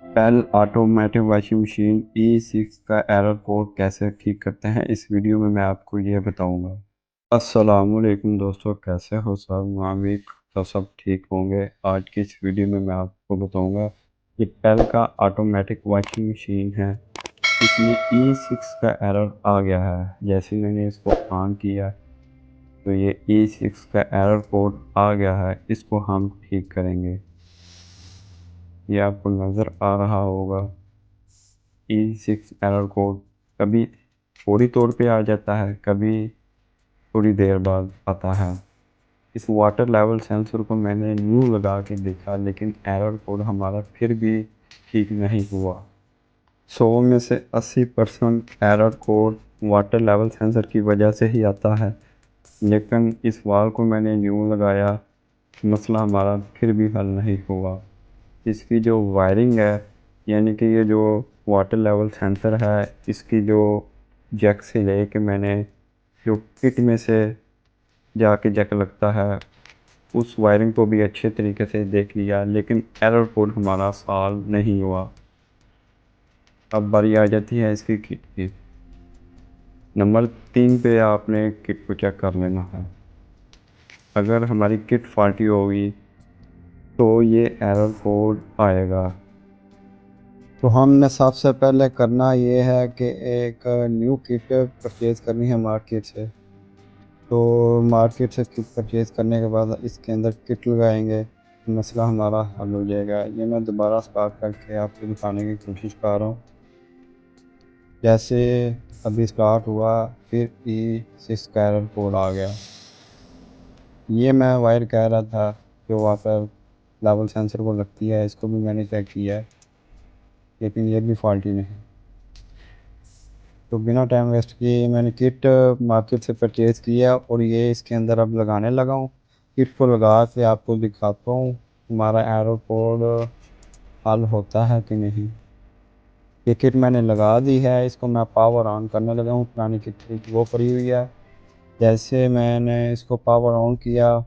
पेल automatic washing machine E6 का error code कैसे ठीक करते हैं, इस वीडियो में मैं आपको ये बताऊंगा। अस्सलामुअलैकुम दोस्तों, कैसे हो सब? उम्मीद तो सब ठीक होंगे। आज की इस वीडियो में मैं आपको बताऊंगा कि पेल का ऑटोमेटिक वॉशिंग मशीन है, इसमें E6 का एरर आ गया है। जैसे मैंने इसको ऑन किया तो ये E6 का एरर कोड आ गया है, इसको हम ठीक करेंगे। ये आपको नज़र आ रहा होगा। E6 एरर कोड कभी फौरी तौर पे आ जाता है, कभी थोड़ी देर बाद आता है। इस वाटर लेवल सेंसर को मैंने न्यू लगा के देखा, लेकिन एरर कोड हमारा फिर भी ठीक नहीं हुआ। 100 में से 80% error code water level sensor की वजह से ही आता है, लेकिन इस वाल को मैंने न्यू लगाया, मसला हमारा फिर भी हल नहीं हुआ। इसकी जो वायरिंग है, यानी कि ये जो वाटर लेवल सेंसर है, इसकी जो जैक से ले के मैंने जो किट में से जाके जैक लगता है, उस वायरिंग को भी अच्छे तरीके से देख लिया, लेकिन एरर कोड हमारा सॉल्व नहीं हुआ। अब बारी आ जाती है इसकी किट की। नंबर 3 पे आपने किट को चेक कर लेना है। अगर हमारी किट फॉल्टी होगी तो ये एरर कोड आएगा। तो हमने सबसे पहले करना ये है कि एक न्यू किट परचेज़ करनी है मार्केट से। तो मार्केट से किट परचेज़ करने के बाद इसके अंदर किट लगाएंगे, मसला हमारा हल हो जाएगा। ये मैं दोबारा स्टार्ट करके आपको दिखाने की कोशिश कर रहा हूँ। जैसे अभी स्टार्ट हुआ, फिर E6 का एरर कोड आ गया। ये मैं वायर कह रहा था जो वाटर लेवल सेंसर को लगती है, इसको भी मैंने चेक किया है, लेकिन ये भी फॉल्टी नहीं। तो बिना टाइम वेस्ट किए मैंने किट मार्केट से परचेज़ किया और ये इसके अंदर अब लगाने लगा हूँ। किट को लगा के आपको दिखाता हूँ हमारा एरर कोड हल होता है कि नहीं। ये किट मैंने लगा दी है, इसको मैं पावर ऑन करने लगा हूँ। पुरानी किट थी वो पड़ी हुई है। जैसे मैंने इसको पावर ऑन किया,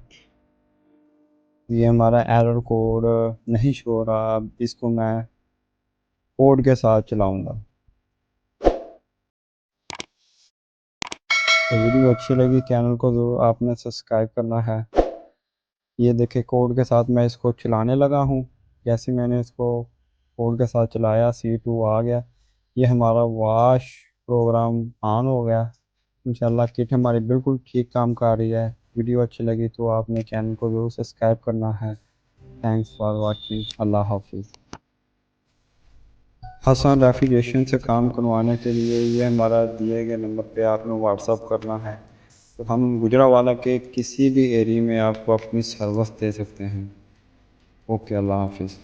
ये हमारा एरर कोड नहीं शो हो रहा। अब इसको मैं कोड के साथ चलाऊँगा। तो वीडियो अच्छी लगी, चैनल को ज़रूर आपने सब्सक्राइब करना है। ये देखिए कोड के साथ मैं इसको चलाने लगा हूँ। जैसे मैंने इसको कोड के साथ चलाया, C2 आ गया। ये हमारा वॉश प्रोग्राम ऑन हो गया। इंशाल्लाह किट हमारी बिल्कुल ठीक काम कर रही है। वीडियो अच्छी लगी तो आपने चैनल को ज़रूर सब्सक्राइब करना है। Thanks for watching. अल्लाह हाफिज़। हसन रेफ्रिजरेशन से काम करवाने के लिए ये हमारा दिए गए नंबर पे आपने व्हाट्सअप करना है। तो हम गुजरांवाला के किसी भी एरिया में आपको अपनी सर्विस दे सकते हैं। ओके, अल्लाह हाफिज़।